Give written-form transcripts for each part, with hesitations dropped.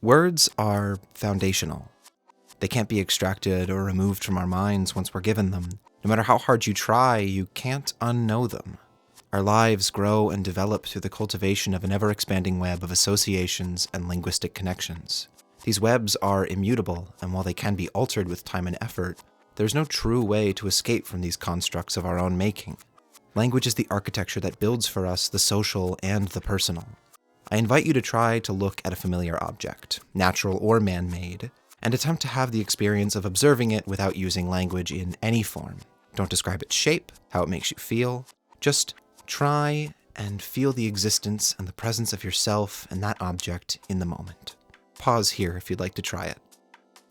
Words are foundational. They can't be extracted or removed from our minds once we're given them. No matter how hard you try, you can't unknow them. Our lives grow and develop through the cultivation of an ever-expanding web of associations and linguistic connections. These webs are immutable, and while they can be altered with time and effort, there's no true way to escape from these constructs of our own making. Language is the architecture that builds for us the social and the personal. I invite you to try to look at a familiar object, natural or man-made, and attempt to have the experience of observing it without using language in any form. Don't describe its shape, how it makes you feel. Just try and feel the existence and the presence of yourself and that object in the moment. Pause here if you'd like to try it.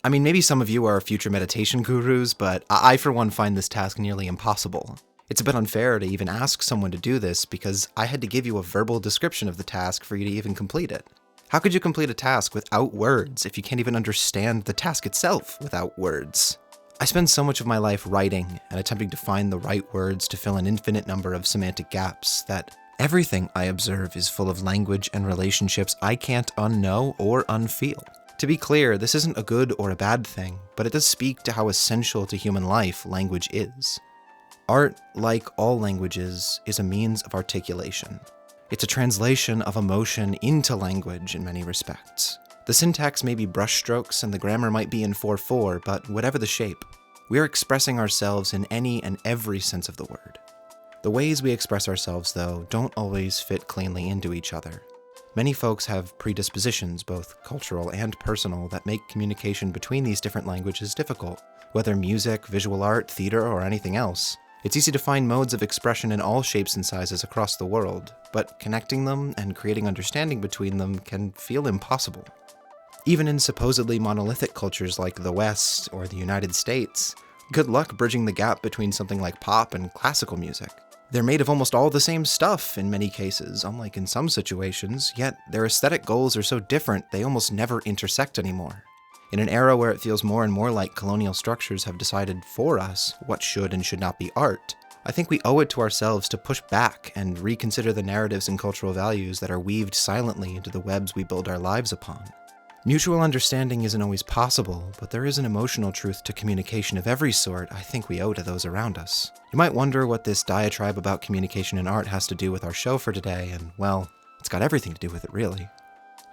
I mean, maybe some of you are future meditation gurus, but I for one find this task nearly impossible. It's a bit unfair to even ask someone to do this because I had to give you a verbal description of the task for you to even complete it. How could you complete a task without words if you can't even understand the task itself without words? I spend so much of my life writing and attempting to find the right words to fill an infinite number of semantic gaps that everything I observe is full of language and relationships I can't unknow or unfeel. To be clear, this isn't a good or a bad thing, but it does speak to how essential to human life language is. Art, like all languages, is a means of articulation. It's a translation of emotion into language in many respects. The syntax may be brushstrokes and the grammar might be in 4/4, but whatever the shape, we are expressing ourselves in any and every sense of the word. The ways we express ourselves, though, don't always fit cleanly into each other. Many folks have predispositions, both cultural and personal, that make communication between these different languages difficult, whether music, visual art, theater, or anything else. It's easy to find modes of expression in all shapes and sizes across the world, but connecting them and creating understanding between them can feel impossible. Even in supposedly monolithic cultures like the West or the United States, good luck bridging the gap between something like pop and classical music. They're made of almost all the same stuff in many cases, unlike in some situations, yet their aesthetic goals are so different they almost never intersect anymore. In an era where it feels more and more like colonial structures have decided for us what should and should not be art, I think we owe it to ourselves to push back and reconsider the narratives and cultural values that are weaved silently into the webs we build our lives upon. Mutual understanding isn't always possible, but there is an emotional truth to communication of every sort I think we owe to those around us. You might wonder what this diatribe about communication and art has to do with our show for today, and well, it's got everything to do with it really.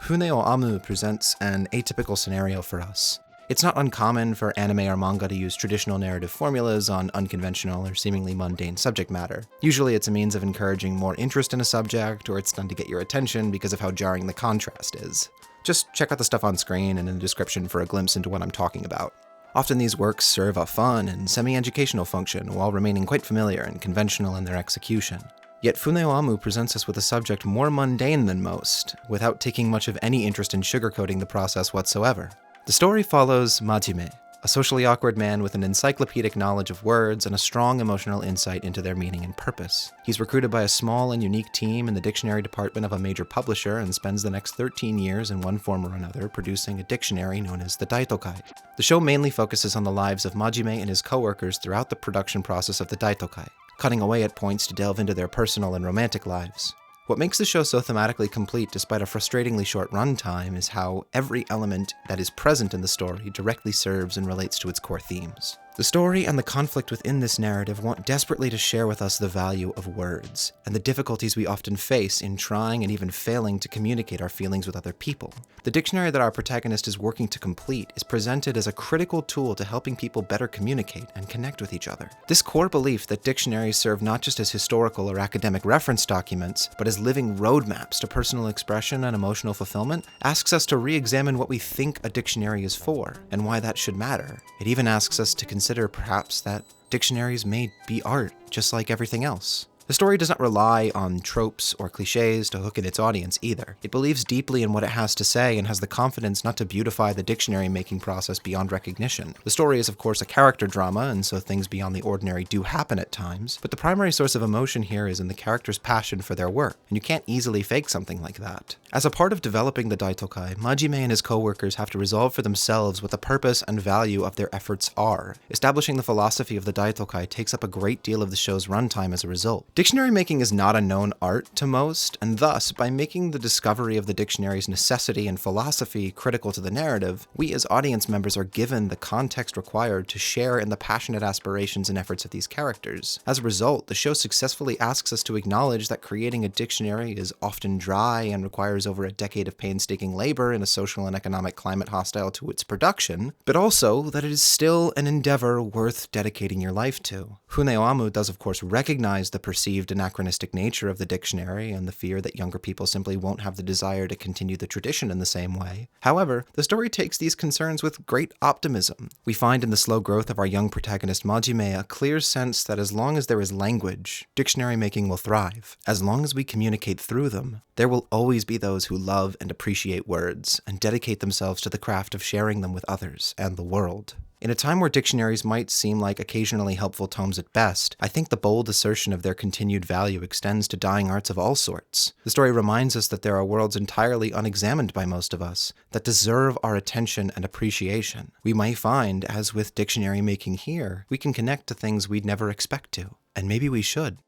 Fune presents an atypical scenario for us. It's not uncommon for anime or manga to use traditional narrative formulas on unconventional or seemingly mundane subject matter. Usually it's a means of encouraging more interest in a subject, or it's done to get your attention because of how jarring the contrast is. Just check out the stuff on screen and in the description for a glimpse into what I'm talking about. Often these works serve a fun and semi-educational function while remaining quite familiar and conventional in their execution. Yet Fune presents us with a subject more mundane than most, without taking much of any interest in sugarcoating the process whatsoever. The story follows Majime, a socially awkward man with an encyclopedic knowledge of words and a strong emotional insight into their meaning and purpose. He's recruited by a small and unique team in the dictionary department of a major publisher and spends the next 13 years in one form or another producing a dictionary known as the Daitokai. The show mainly focuses on the lives of Majime and his co-workers throughout the production process of the Daitokai, cutting away at points to delve into their personal and romantic lives. What makes the show so thematically complete despite a frustratingly short runtime is how every element that is present in the story directly serves and relates to its core themes. The story and the conflict within this narrative want desperately to share with us the value of words, and the difficulties we often face in trying and even failing to communicate our feelings with other people. The dictionary that our protagonist is working to complete is presented as a critical tool to helping people better communicate and connect with each other. This core belief that dictionaries serve not just as historical or academic reference documents, but as living roadmaps to personal expression and emotional fulfillment, asks us to re-examine what we think a dictionary is for, and why that should matter. It even asks us to consider perhaps that dictionaries may be art, just like everything else. The story does not rely on tropes or cliches to hook in its audience either. It believes deeply in what it has to say and has the confidence not to beautify the dictionary-making process beyond recognition. The story is of course a character drama, and so things beyond the ordinary do happen at times, but the primary source of emotion here is in the character's passion for their work, and you can't easily fake something like that. As a part of developing the Daitokai, Majime and his co-workers have to resolve for themselves what the purpose and value of their efforts are. Establishing the philosophy of the Daitokai takes up a great deal of the show's runtime as a result. Dictionary making is not a known art to most, and thus, by making the discovery of the dictionary's necessity and philosophy critical to the narrative, we as audience members are given the context required to share in the passionate aspirations and efforts of these characters. As a result, the show successfully asks us to acknowledge that creating a dictionary is often dry and requires over a decade of painstaking labor in a social and economic climate hostile to its production, but also that it is still an endeavor worth dedicating your life to. Fune Amu does of course recognize the perceived anachronistic nature of the dictionary and the fear that younger people simply won't have the desire to continue the tradition in the same way. However, the story takes these concerns with great optimism. We find in the slow growth of our young protagonist Majime a clear sense that as long as there is language, dictionary making will thrive. As long as we communicate through them, there will always be those who love and appreciate words and dedicate themselves to the craft of sharing them with others and the world. In a time where dictionaries might seem like occasionally helpful tomes at best, I think the bold assertion of their continued value extends to dying arts of all sorts. The story reminds us that there are worlds entirely unexamined by most of us, that deserve our attention and appreciation. We might find, as with dictionary making here, we can connect to things we'd never expect to. And maybe we should.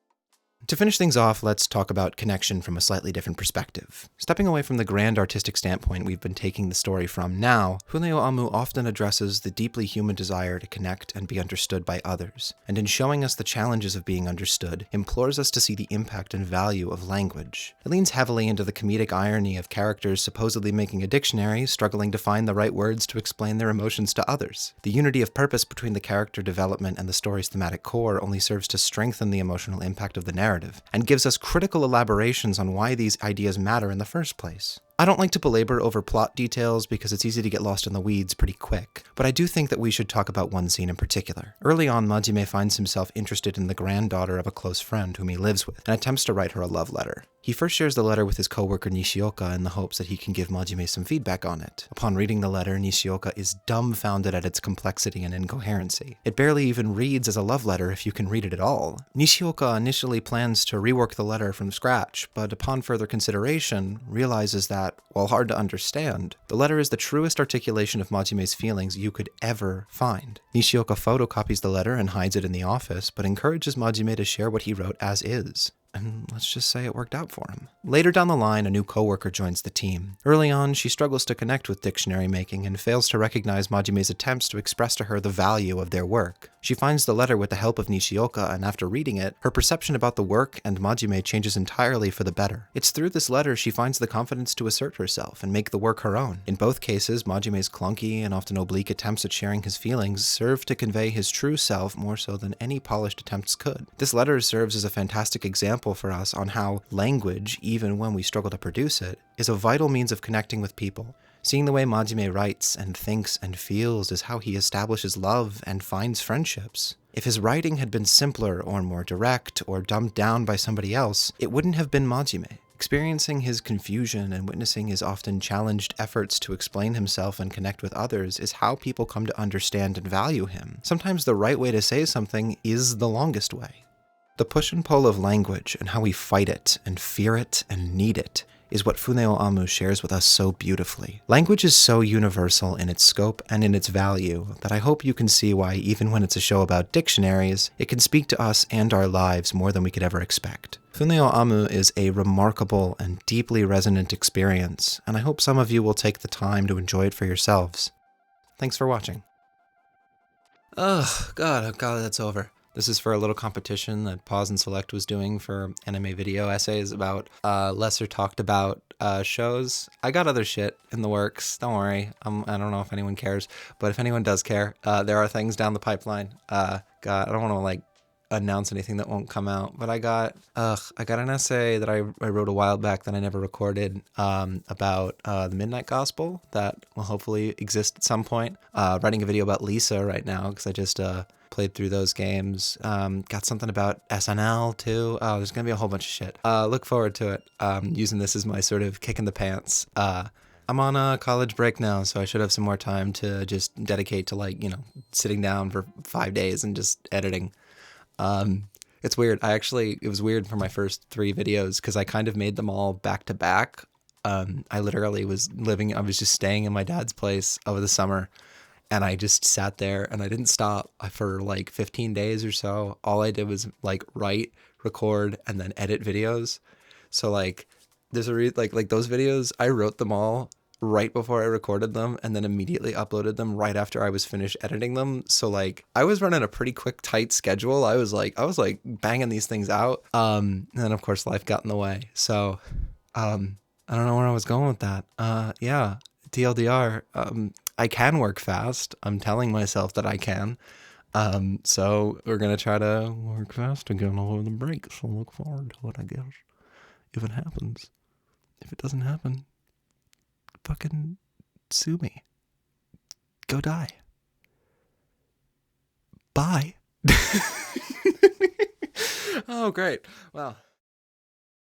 To finish things off, let's talk about connection from a slightly different perspective. Stepping away from the grand artistic standpoint we've been taking the story from now, Funeo Amu often addresses the deeply human desire to connect and be understood by others, and in showing us the challenges of being understood, implores us to see the impact and value of language. It leans heavily into the comedic irony of characters supposedly making a dictionary, struggling to find the right words to explain their emotions to others. The unity of purpose between the character development and the story's thematic core only serves to strengthen the emotional impact of the narrative, and gives us critical elaborations on why these ideas matter in the first place. I don't like to belabor over plot details because it's easy to get lost in the weeds pretty quick, but I do think that we should talk about one scene in particular. Early on, Majime finds himself interested in the granddaughter of a close friend whom he lives with, and attempts to write her a love letter. He first shares the letter with his coworker Nishioka in the hopes that he can give Majime some feedback on it. Upon reading the letter, Nishioka is dumbfounded at its complexity and incoherency. It barely even reads as a love letter if you can read it at all. Nishioka initially plans to rework the letter from scratch, but upon further consideration, realizes that, while hard to understand, the letter is the truest articulation of Majime's feelings you could ever find. Nishioka photocopies the letter and hides it in the office, but encourages Majime to share what he wrote as is. And let's just say it worked out for him. Later down the line, a new coworker joins the team. Early on, she struggles to connect with dictionary making and fails to recognize Majime's attempts to express to her the value of their work. She finds the letter with the help of Nishioka, and after reading it, her perception about the work and Majime changes entirely for the better. It's through this letter she finds the confidence to assert herself and make the work her own. In both cases, Majime's clunky and often oblique attempts at sharing his feelings serve to convey his true self more so than any polished attempts could. This letter serves as a fantastic example for us on how language, even when we struggle to produce it, is a vital means of connecting with people. Seeing the way Majime writes and thinks and feels is how he establishes love and finds friendships. If his writing had been simpler or more direct or dumbed down by somebody else, it wouldn't have been Majime. Experiencing his confusion and witnessing his often challenged efforts to explain himself and connect with others is how people come to understand and value him. Sometimes the right way to say something is the longest way. The push and pull of language and how we fight it and fear it and need it is what Funeo Amu shares with us so beautifully. Language is so universal in its scope and in its value that I hope you can see why, even when it's a show about dictionaries, it can speak to us and our lives more than we could ever expect. Funeo Amu is a remarkable and deeply resonant experience, and I hope some of you will take the time to enjoy it for yourselves. Thanks for watching. Oh god, that's over. This is for a little competition that Pause and Select was doing for anime video essays about lesser talked about shows. I got other shit in the works, don't worry. I don't know if anyone cares, but if anyone does care, there are things down the pipeline. I don't want to like announce anything that won't come out, but I got an essay that I wrote a while back that I never recorded about the Midnight Gospel that will hopefully exist at some point. Writing a video about Lisa right now because I just played through those games. Got something about SNL too. There's gonna be a whole bunch of shit. Look forward to it. Using this as my sort of kick in the pants. I'm on a college break now, so I should have some more time to just dedicate to sitting down for 5 days and just editing. It's weird. It was weird for my first 3 videos because I kind of made them all back to back. I literally was just staying in my dad's place over the summer, and I just sat there and I didn't stop for like 15 days or so. All I did was like write record, and then edit videos. So like there's like those videos, I wrote them all right before I recorded them and then immediately uploaded them right after I was finished editing them. So like I was running a pretty quick, tight schedule. I was like banging these things out. And then of course life got in the way. So I don't know where I was going with that. Yeah, TLDR. I can work fast. I'm telling myself that I can. So we're gonna try to work fast again over the break. So look forward to it, I guess. If it happens. If it doesn't happen, fucking sue me. Go die. Bye. Oh, great. Wow.